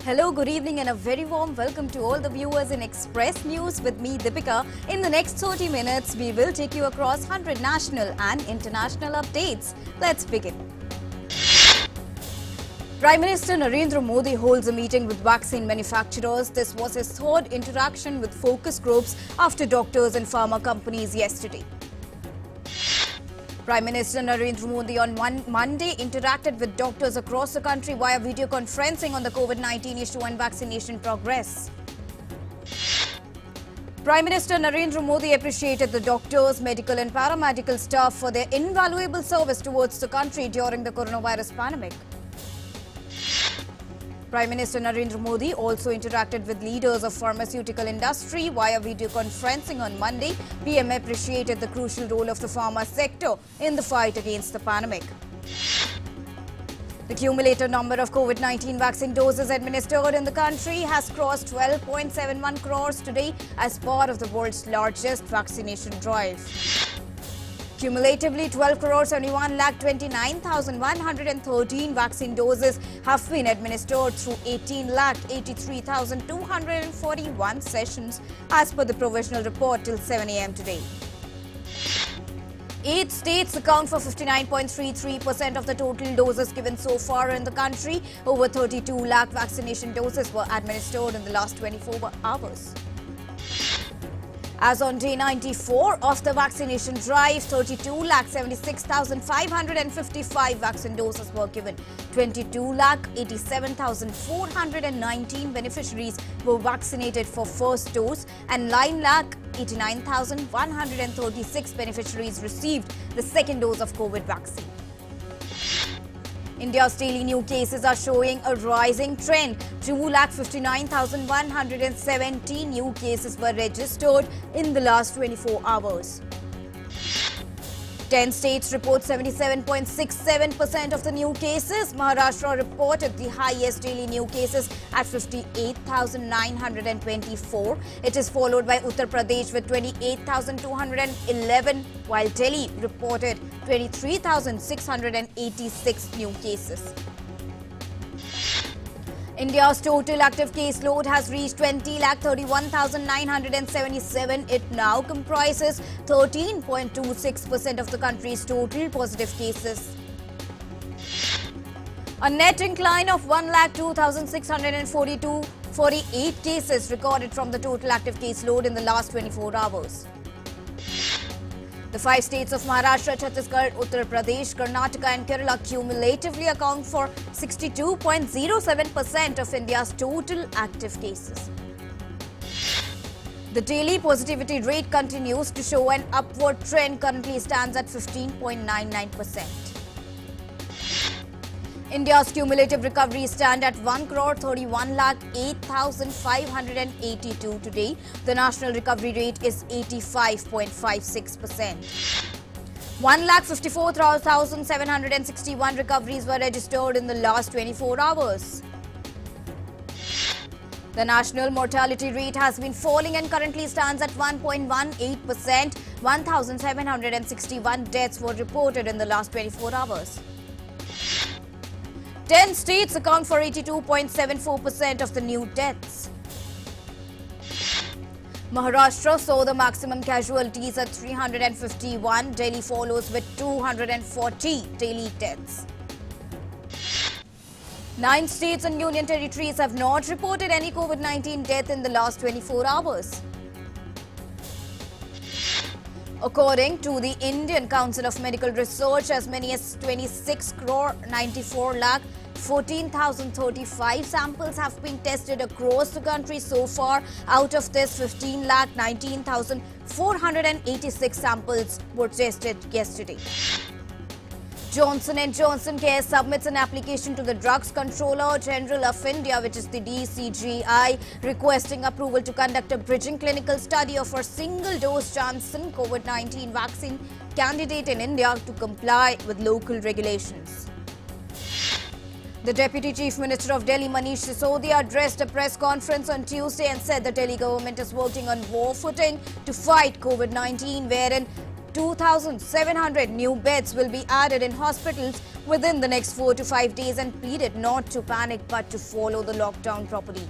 Hello, good evening and a very warm welcome to all the viewers in Express News with me, Deepika. In the next 30 minutes, we will take you across 100 national and international updates. Let's begin. Prime Minister Narendra Modi holds a meeting with vaccine manufacturers. This was his third interaction with focus groups after doctors and pharma companies yesterday. Prime Minister Narendra Modi on Monday interacted with doctors across the country via video conferencing on the COVID-19 issue and vaccination progress. Prime Minister Narendra Modi appreciated the doctors, medical and paramedical staff for their invaluable service towards the country during the coronavirus pandemic. Prime Minister Narendra Modi also interacted with leaders of pharmaceutical industry via video conferencing on Monday. PM appreciated the crucial role of the pharma sector in the fight against the pandemic. The cumulative number of COVID-19 vaccine doses administered in the country has crossed 12.71 crores today as part of the world's largest vaccination drive. Cumulatively, 12,71,29,113 vaccine doses have been administered through 18,83,241 sessions as per the provisional report till 7 a.m. today. 8 states account for 59.33% of the total doses given so far in the country. Over 32 lakh vaccination doses were administered in the last 24 hours. As on day 94 of the vaccination drive, 32,76,555 vaccine doses were given. 22,87,419 beneficiaries were vaccinated for first dose and 9,89,136 beneficiaries received the second dose of COVID vaccine. India's daily new cases are showing a rising trend. 2,59,117 new cases were registered in the last 24 hours. 10 states report 77.67% of the new cases. Maharashtra reported the highest daily new cases at 58,924. It is followed by Uttar Pradesh with 28,211, while Delhi reported 23,686 new cases. India's total active case load has reached 20,31,977. It now comprises 13.26% of the country's total positive cases. A net incline of 1,02,648 cases recorded from the total active case load in the last 24 hours. The 5 states of Maharashtra, Chhattisgarh, Uttar Pradesh, Karnataka and Kerala cumulatively account for 62.07% of India's total active cases. The daily positivity rate continues to show an upward trend, currently stands at 15.99%. India's cumulative recovery stand at 1,31,08,582 today. The national recovery rate is 85.56%. 1,54,761 recoveries were registered in the last 24 hours. The national mortality rate has been falling and currently stands at 1.18%. 1,761 deaths were reported in the last 24 hours. 10 states account for 82.74% of the new deaths. Maharashtra saw the maximum casualties at 351. Delhi follows with 240 daily deaths. 9 states and union territories have not reported any COVID-19 death in the last 24 hours. According to the Indian Council of Medical Research, as many as 26,94,14,035 samples have been tested across the country so far. Out of this, 15,19,486 samples were tested yesterday. Johnson & Johnson Care submits an application to the Drugs Controller General of India, which is the DCGI, requesting approval to conduct a bridging clinical study of a single-dose Johnson COVID-19 vaccine candidate in India to comply with local regulations. The Deputy Chief Minister of Delhi, Manish Sisodia, addressed a press conference on Tuesday and said the Delhi government is working on war footing to fight COVID-19, wherein 2,700 new beds will be added in hospitals within the next 4 to 5 days and pleaded not to panic but to follow the lockdown properly.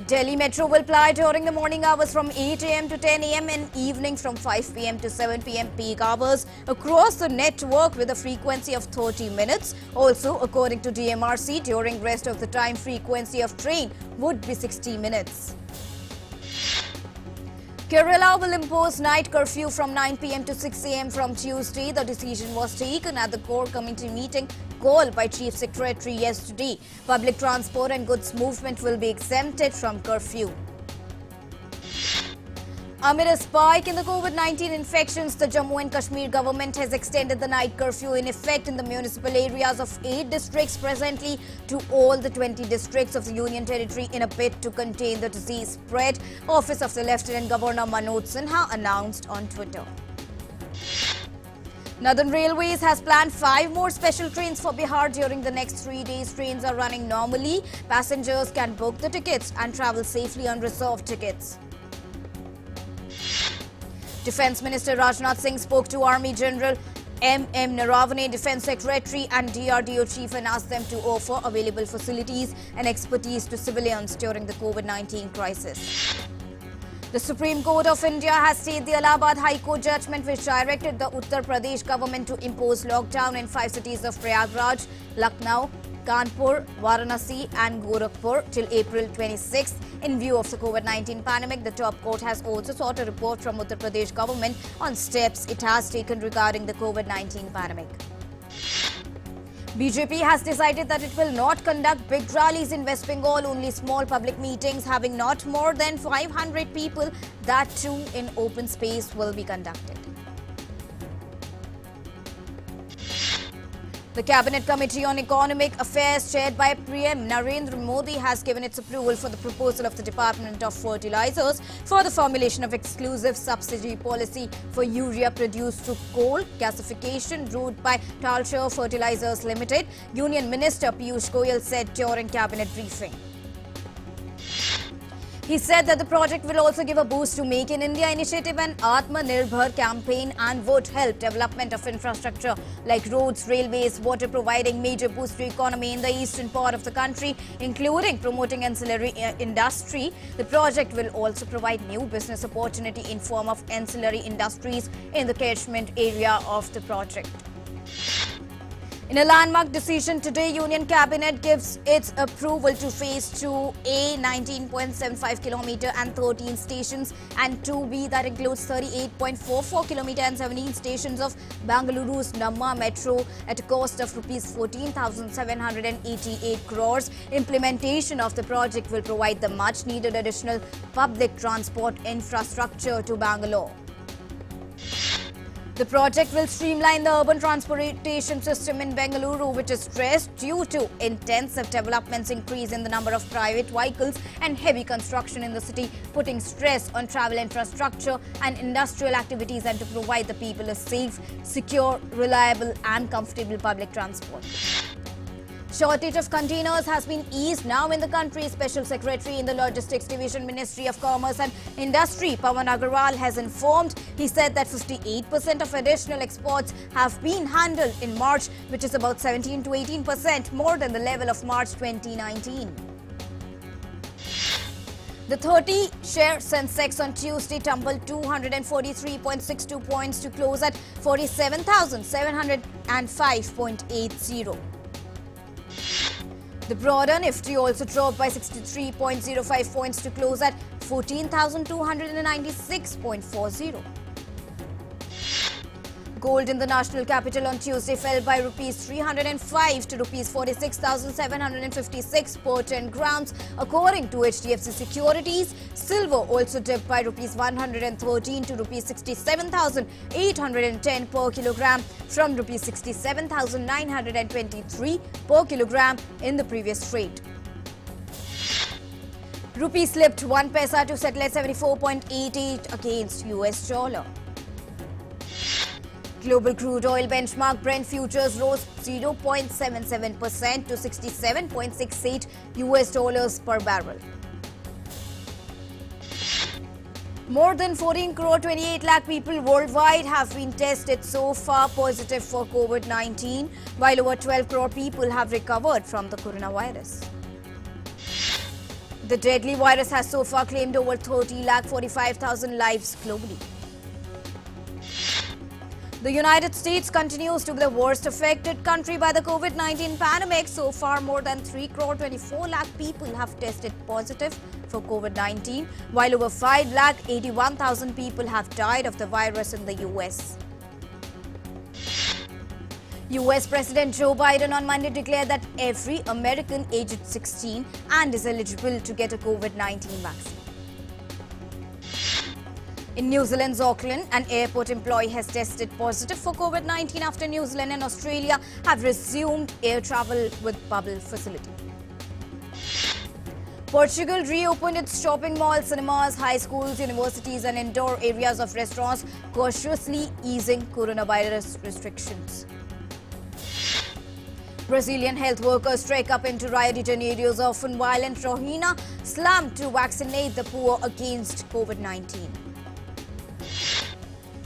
Delhi Metro will ply during the morning hours from 8 a.m. to 10 a.m. and evening from 5 p.m. to 7 p.m. peak hours across the network with a frequency of 30 minutes. Also, according to DMRC, during rest of the time, frequency of train would be 60 minutes. Kerala will impose night curfew from 9 p.m. to 6 a.m. from Tuesday. The decision was taken at the core committee meeting called by Chief Secretary yesterday. Public transport and goods movement will be exempted from curfew. Amid a spike in the COVID-19 infections, the Jammu and Kashmir government has extended the night curfew in effect in the municipal areas of 8 districts presently to all the 20 districts of the Union Territory in a bid to contain the disease spread, Office of the Lieutenant Governor Manoj Sinha announced on Twitter. Northern Railways has planned 5 more special trains for Bihar during the next 3 days. Trains are running normally. Passengers can book the tickets and travel safely on reserved tickets. Defence Minister Rajnath Singh spoke to Army General M.M. Naravane, Defence Secretary and DRDO Chief and asked them to offer available facilities and expertise to civilians during the COVID-19 crisis. The Supreme Court of India has stayed the Allahabad High Court judgment which directed the Uttar Pradesh government to impose lockdown in 5 cities of Prayagraj, Lucknow, Kanpur, Varanasi and Gorakhpur till April 26th. In view of the COVID-19 pandemic, the top court has also sought a report from Uttar Pradesh government on steps it has taken regarding the COVID-19 pandemic. BJP has decided that it will not conduct big rallies in West Bengal, only small public meetings having not more than 500 people, that too in open space, will be conducted. The Cabinet Committee on Economic Affairs, chaired by PM Narendra Modi, has given its approval for the proposal of the Department of Fertilizers for the formulation of exclusive subsidy policy for urea produced through coal gasification route by Talcher Fertilizers Limited, Union Minister Piyush Goyal said during Cabinet briefing. He said that the project will also give a boost to Make in India initiative and Atmanirbhar campaign and would help development of infrastructure like roads, railways, water, providing major boost to economy in the eastern part of the country, including promoting ancillary industry. The project will also provide new business opportunity in form of ancillary industries in the catchment area of the project. In a landmark decision today, Union Cabinet gives its approval to Phase 2A, 19.75 km and 13 stations, and 2B, that includes 38.44 km and 17 stations of Bengaluru's Namma Metro at a cost of Rs 14,788 crores. Implementation of the project will provide the much-needed additional public transport infrastructure to Bangalore. The project will streamline the urban transportation system in Bengaluru, which is stressed due to intensive developments, increase in the number of private vehicles and heavy construction in the city, putting stress on travel infrastructure and industrial activities, and to provide the people a safe, secure, reliable and comfortable public transport. Shortage of containers has been eased now in the country. Special Secretary in the Logistics Division, Ministry of Commerce and Industry, Pawan Agarwal, has informed. He said that 58% of additional exports have been handled in March, which is about 17 to 18% more than the level of March 2019. The 30-share Sensex on Tuesday tumbled 243.62 points to close at 47,705.80. The broader Nifty also dropped by 63.05 points to close at 14,296.40. Gold in the national capital on Tuesday fell by Rs 305 to Rs 46,756 per 10 grams, according to HDFC Securities. Silver also dipped by Rs 113 to Rs 67,810 per kilogram from Rs 67,923 per kilogram in the previous trade. Rupee slipped 1 paisa to settle at 74.88 against US dollar. Global crude oil benchmark Brent futures rose 0.77% to $67.68 per barrel. More than 14 crore 28 lakh people worldwide have been tested so far positive for COVID-19, while over 12 crore people have recovered from the coronavirus. The deadly virus has so far claimed over 30 lakh 45,000 lives globally. The United States continues to be the worst affected country by the COVID-19 pandemic. So far, more than 3 crore 24 lakh people have tested positive for COVID-19, while over 5 lakh 81,000 people have died of the virus in the US. US President Joe Biden on Monday declared that every American aged 16 and is eligible to get a COVID-19 vaccine. In New Zealand's Auckland, an airport employee has tested positive for COVID-19 after New Zealand and Australia have resumed air travel with bubble facility. Portugal reopened its shopping malls, cinemas, high schools, universities and indoor areas of restaurants, cautiously easing coronavirus restrictions. Brazilian health workers trek up into riot-ridden areas, often violent. Rohingya slammed to vaccinate the poor against COVID-19.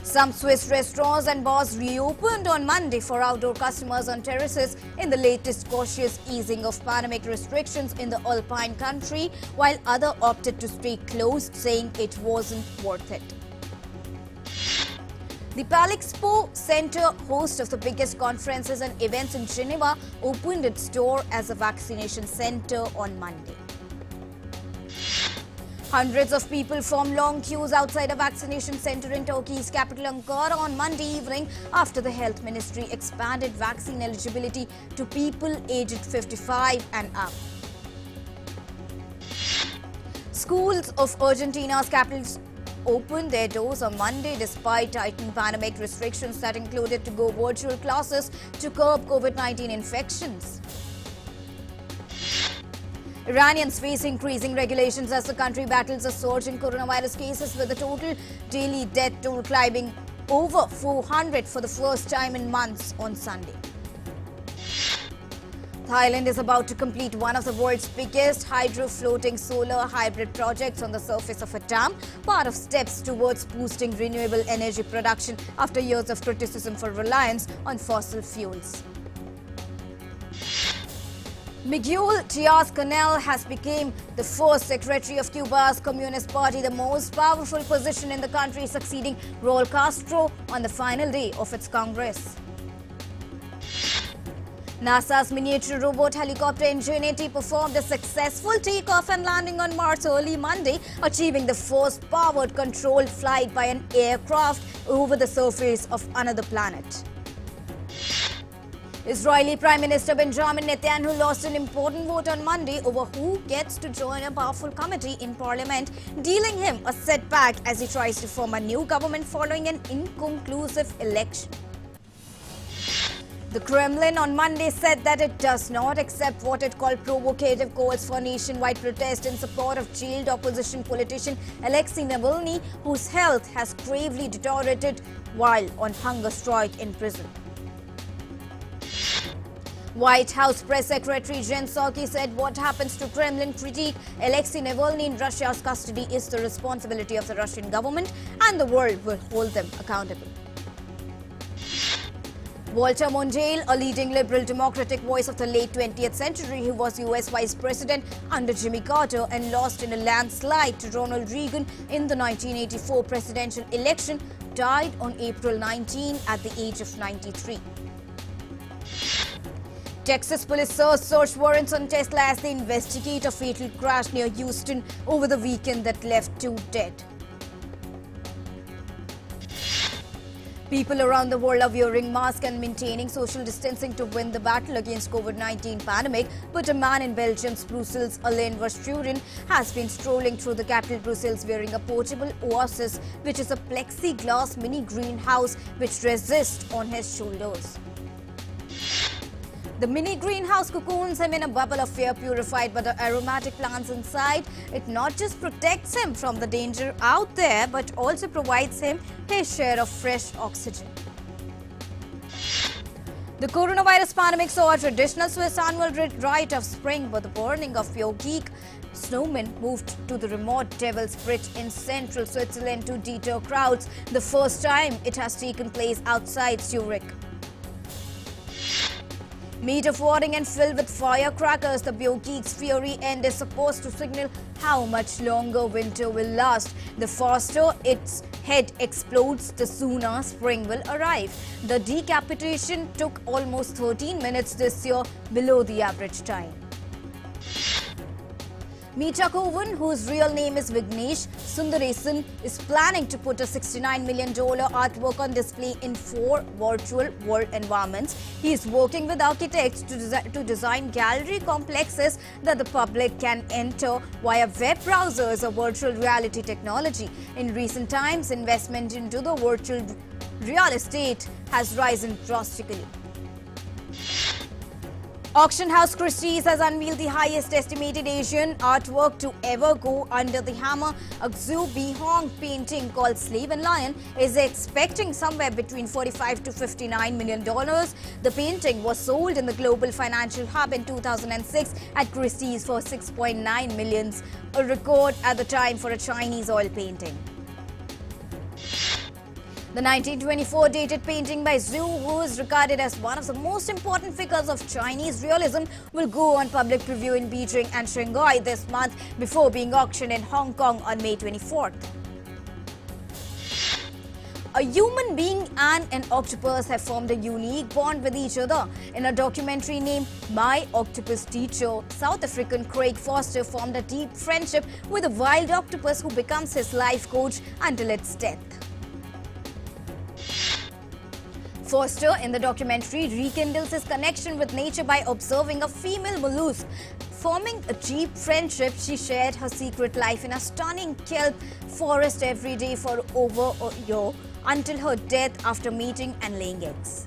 Some Swiss restaurants and bars reopened on Monday for outdoor customers on terraces in the latest cautious easing of pandemic restrictions in the Alpine country, while others opted to stay closed, saying it wasn't worth it. The Palexpo Center, host of the biggest conferences and events in Geneva, opened its door as a vaccination center on Monday. Hundreds of people formed long queues outside a vaccination center in Turkey's capital Ankara on Monday evening after the health ministry expanded vaccine eligibility to people aged 55 and up. Schools of Argentina's capital opened their doors on Monday despite tightening pandemic restrictions that included to go virtual classes to curb COVID-19 infections. Iranians face increasing regulations as the country battles a surge in coronavirus cases, with the total daily death toll climbing over 400 for the first time in months on Sunday. Thailand is about to complete one of the world's biggest hydro-floating solar hybrid projects on the surface of a dam, part of steps towards boosting renewable energy production after years of criticism for reliance on fossil fuels. Miguel Diaz-Canel has become the first secretary of Cuba's Communist Party, the most powerful position in the country, succeeding Raul Castro on the final day of its Congress. NASA's miniature robot helicopter Ingenuity performed a successful takeoff and landing on Mars early Monday, achieving the first powered controlled flight by an aircraft over the surface of another planet. Israeli Prime Minister Benjamin Netanyahu lost an important vote on Monday over who gets to join a powerful committee in parliament, dealing him a setback as he tries to form a new government following an inconclusive election. The Kremlin on Monday said that it does not accept what it called provocative calls for nationwide protest in support of jailed opposition politician Alexei Navalny, whose health has gravely deteriorated while on hunger strike in prison. White House Press Secretary Jen Psaki said what happens to Kremlin critique Alexei Navalny in Russia's custody is the responsibility of the Russian government, and the world will hold them accountable. Walter Mondale, a leading liberal democratic voice of the late 20th century who was US Vice President under Jimmy Carter and lost in a landslide to Ronald Reagan in the 1984 presidential election, died on April 19 at the age of 93. Texas police served search warrants on Tesla as they investigate a fatal crash near Houston over the weekend that left 2 dead. People around the world are wearing masks and maintaining social distancing to win the battle against COVID-19 pandemic, but a man in Belgium's Brussels, Alain Versturen, has been strolling through the capital Brussels wearing a portable Oasis, which is a plexiglass mini greenhouse which rests on his shoulders. The mini greenhouse cocoons him in a bubble of air purified by the aromatic plants inside. It not just protects him from the danger out there, but also provides him his share of fresh oxygen. The coronavirus pandemic saw a traditional Swiss annual rite of spring, but the burning of pure geek Snowmen moved to the remote Devil's Bridge in central Switzerland to deter crowds, the first time it has taken place outside Zurich. Made of wadding and filled with firecrackers, the Biogeek's Fury End is supposed to signal how much longer winter will last. The faster its head explodes, the sooner spring will arrive. The decapitation took almost 13 minutes this year, below the average time. Meeta Kovan, whose real name is Vignesh Sundaresan, is planning to put a $69 million artwork on display in 4 virtual world environments. He is working with architects to design gallery complexes that the public can enter via web browsers or virtual reality technology. In recent times, investment into the virtual real estate has risen drastically. Auction house Christie's has unveiled the highest estimated Asian artwork to ever go under the hammer. A Xu Bihong painting called Slave and Lion is expecting somewhere between $45 to $59 million. The painting was sold in the global financial hub in 2006 at Christie's for $6.9 million, a record at the time for a Chinese oil painting. The 1924 dated painting by Xu, who is regarded as one of the most important figures of Chinese realism, will go on public preview in Beijing and Shanghai this month before being auctioned in Hong Kong on May 24th. A human being and an octopus have formed a unique bond with each other. In a documentary named My Octopus Teacher, South African Craig Foster formed a deep friendship with a wild octopus who becomes his life coach until its death. Foster, in the documentary, rekindles his connection with nature by observing a female mollusk. Forming a deep friendship, she shared her secret life in a stunning kelp forest every day for over a year until her death after mating and laying eggs.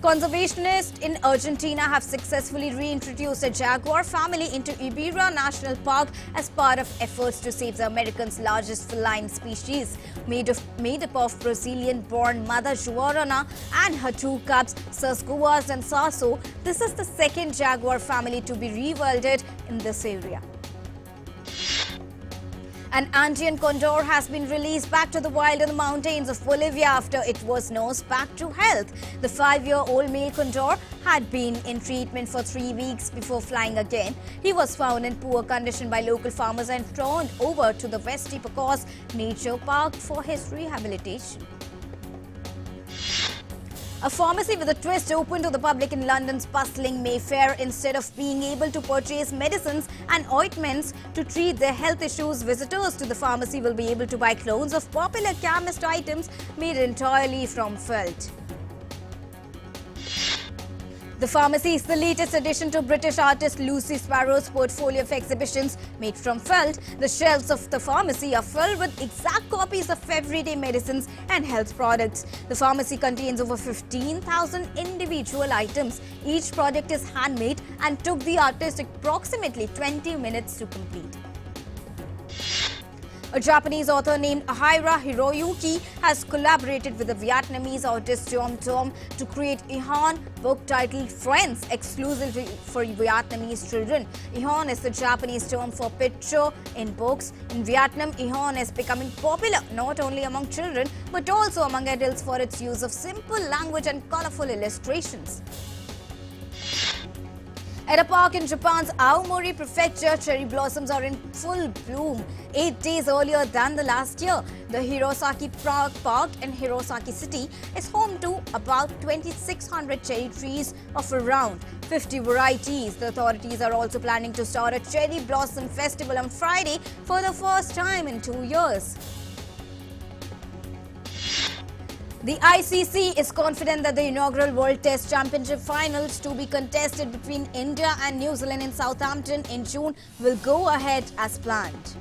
Conservationists in Argentina have successfully reintroduced a jaguar family into Ibira National Park as part of efforts to save the American's largest feline species. Made up of Brazilian-born mother Joarana and her 2 cubs, Sasguas and Sasso, this is the second jaguar family to be rewilded in this area. An Andean condor has been released back to the wild in the mountains of Bolivia after it was nursed back to health. The 5-year-old male condor had been in treatment for 3 weeks before flying again. He was found in poor condition by local farmers and turned over to the Westi Pacos Nature Park for his rehabilitation. A pharmacy with a twist opened to the public in London's bustling Mayfair. Instead of being able to purchase medicines and ointments to treat their health issues, visitors to the pharmacy will be able to buy clones of popular chemist items made entirely from felt. The pharmacy is the latest addition to British artist Lucy Sparrow's portfolio of exhibitions made from felt. The shelves of the pharmacy are filled with exact copies of everyday medicines and health products. The pharmacy contains over 15,000 individual items. Each product is handmade and took the artist approximately 20 minutes to complete. A Japanese author named Ahira Hiroyuki has collaborated with the Vietnamese artist Tom Tom to create Ihan book titled Friends exclusively for Vietnamese children. Ihan is the Japanese term for picture in books. In Vietnam, Ihan is becoming popular not only among children but also among adults for its use of simple language and colorful illustrations. At a park in Japan's Aomori Prefecture, cherry blossoms are in full bloom 8 days earlier than the last year. The Hirosaki Park in Hirosaki City is home to about 2,600 cherry trees of around 50 varieties. The authorities are also planning to start a cherry blossom festival on Friday for the first time in 2 years. The ICC is confident that the inaugural World Test Championship finals to be contested between India and New Zealand in Southampton in June will go ahead as planned.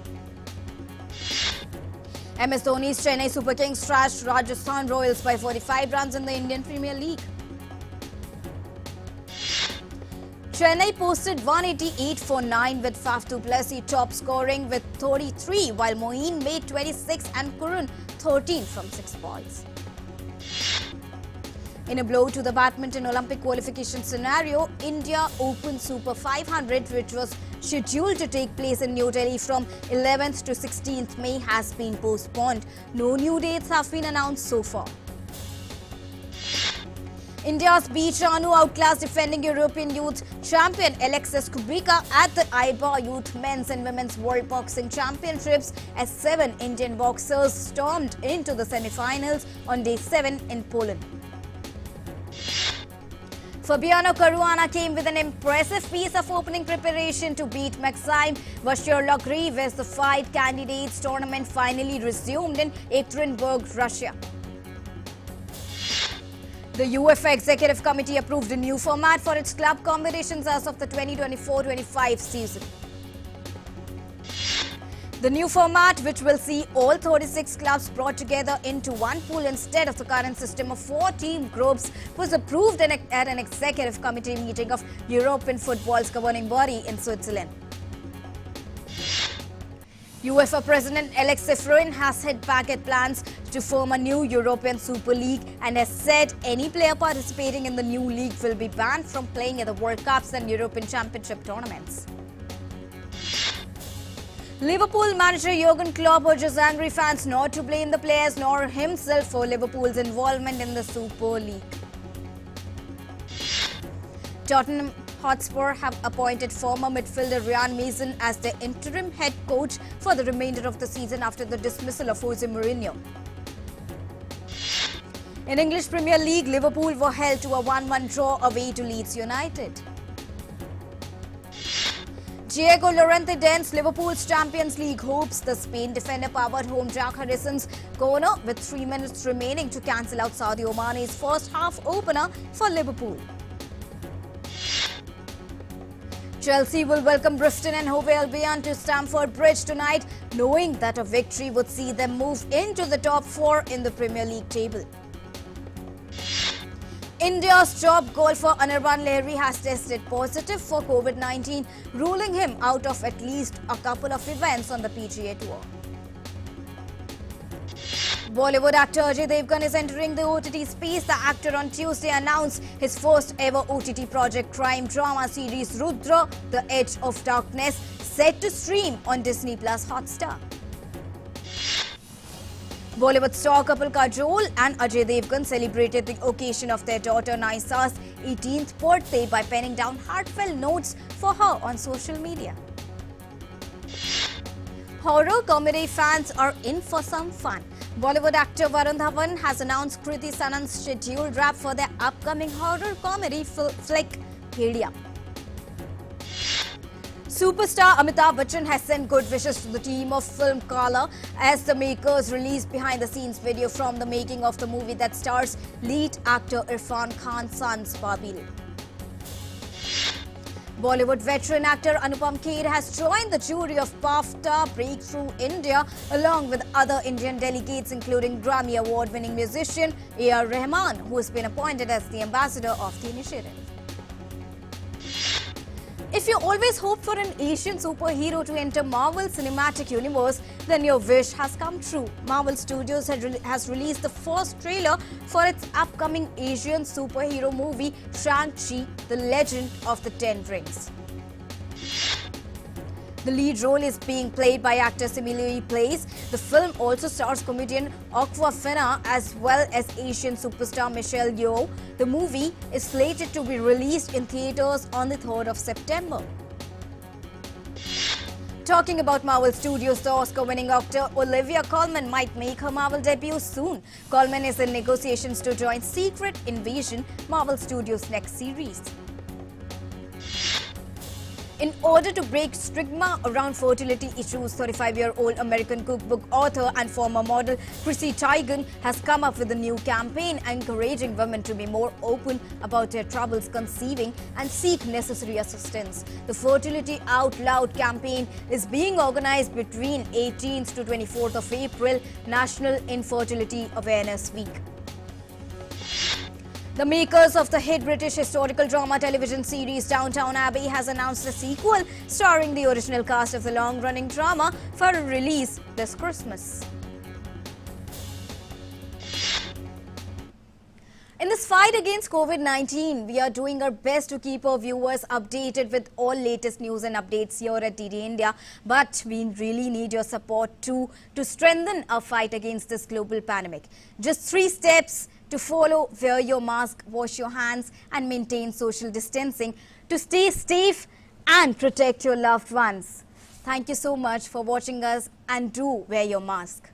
MS Dhoni's Chennai Super Kings thrashed Rajasthan Royals by 45 runs in the Indian Premier League. Chennai posted 188 for 9 with Faf du Plessis top scoring with 33, while Moeen made 26 and Kurun 13 from 6 balls. In a blow to the badminton Olympic qualification scenario, India Open Super 500, which was scheduled to take place in New Delhi from 11th to 16th May, has been postponed. No new dates have been announced so far. India's B. Chanu outclassed defending European Youth Champion Alexis Kubica at the IBA Youth Men's and Women's World Boxing Championships as 7 Indian boxers stormed into the semi-finals on day 7 in Poland. Fabiano Caruana came with an impressive piece of opening preparation to beat Maxime Vachier-Lagrave as the Fight Candidates tournament finally resumed in Ekaterinburg, Russia. The UEFA Executive Committee approved a new format for its club competitions as of the 2024-25 season. The new format, which will see all 36 clubs brought together into one pool instead of the current system of 4 team groups, was approved at an executive committee meeting of European football's governing body in Switzerland. UEFA President Alex Sifrin has hit back at plans to form a new European Super League and has said any player participating in the new league will be banned from playing at the World Cups and European Championship tournaments. Liverpool manager Jurgen Klopp urges angry fans not to blame the players nor himself for Liverpool's involvement in the Super League. Tottenham Hotspur have appointed former midfielder Ryan Mason as their interim head coach for the remainder of the season after the dismissal of Jose Mourinho. In English Premier League, Liverpool were held to a 1-1 draw away to Leeds United. Diego Llorente dents Liverpool's Champions League hopes. The Spain defender powered home Jack Harrison's corner with 3 minutes remaining to cancel out Sadio Mane's first half opener for Liverpool. Chelsea will welcome Brighton and Hove Albion to Stamford Bridge tonight, knowing that a victory would see them move into the top 4 in the Premier League table. India's top golfer Anirban Lahiri has tested positive for COVID-19, ruling him out of at least a couple of events on the PGA Tour. Bollywood actor Ajay Devgan is entering the OTT space. The actor on Tuesday announced his first ever OTT project, crime drama series Rudra, The Edge of Darkness, set to stream on Disney Plus Hotstar. Bollywood star couple Kajol and Ajay Devgan celebrated the occasion of their daughter Naisa's 18th birthday by penning down heartfelt notes for her on social media. Horror comedy fans are in for some fun. Bollywood actor Varun Dhawan has announced Kriti Sanan's scheduled wrap for their upcoming horror comedy flick Bhediya. Superstar Amitabh Bachchan has sent good wishes to the team of film Kala as the makers released behind-the-scenes video from the making of the movie that stars lead actor Irfan Khan's sons Babil. Bollywood veteran actor Anupam Kher has joined the jury of BAFTA Breakthrough India along with other Indian delegates including Grammy Award-winning musician A.R. Rahman, who has been appointed as the ambassador of the initiative. If you always hope for an Asian superhero to enter Marvel Cinematic Universe, then your wish has come true. Marvel Studios has released the first trailer for its upcoming Asian superhero movie, Shang-Chi, The Legend of the Ten Rings. The lead role is being played by actor Emilio Place. The film also stars comedian Awkwafina as well as Asian superstar Michelle Yeoh. The movie is slated to be released in theaters on the 3rd of September. Talking about Marvel Studios, the Oscar-winning actor Olivia Colman might make her Marvel debut soon. Colman is in negotiations to join Secret Invasion, Marvel Studios' next series. In order to break stigma around fertility issues, 35-year-old American cookbook author and former model Chrissy Teigen has come up with a new campaign encouraging women to be more open about their troubles conceiving and seek necessary assistance. The Fertility Out Loud campaign is being organized between 18th to 24th of April, National Infertility Awareness Week. The makers of the hit British historical drama television series Downton Abbey has announced a sequel starring the original cast of the long-running drama for a release this Christmas. In this fight against COVID-19, we are doing our best to keep our viewers updated with all latest news and updates here at DD India. But we really need your support too to strengthen our fight against this global pandemic. Just 3 steps to follow: wear your mask, wash your hands and maintain social distancing to stay safe and protect your loved ones. Thank you so much for watching us, and do wear your mask.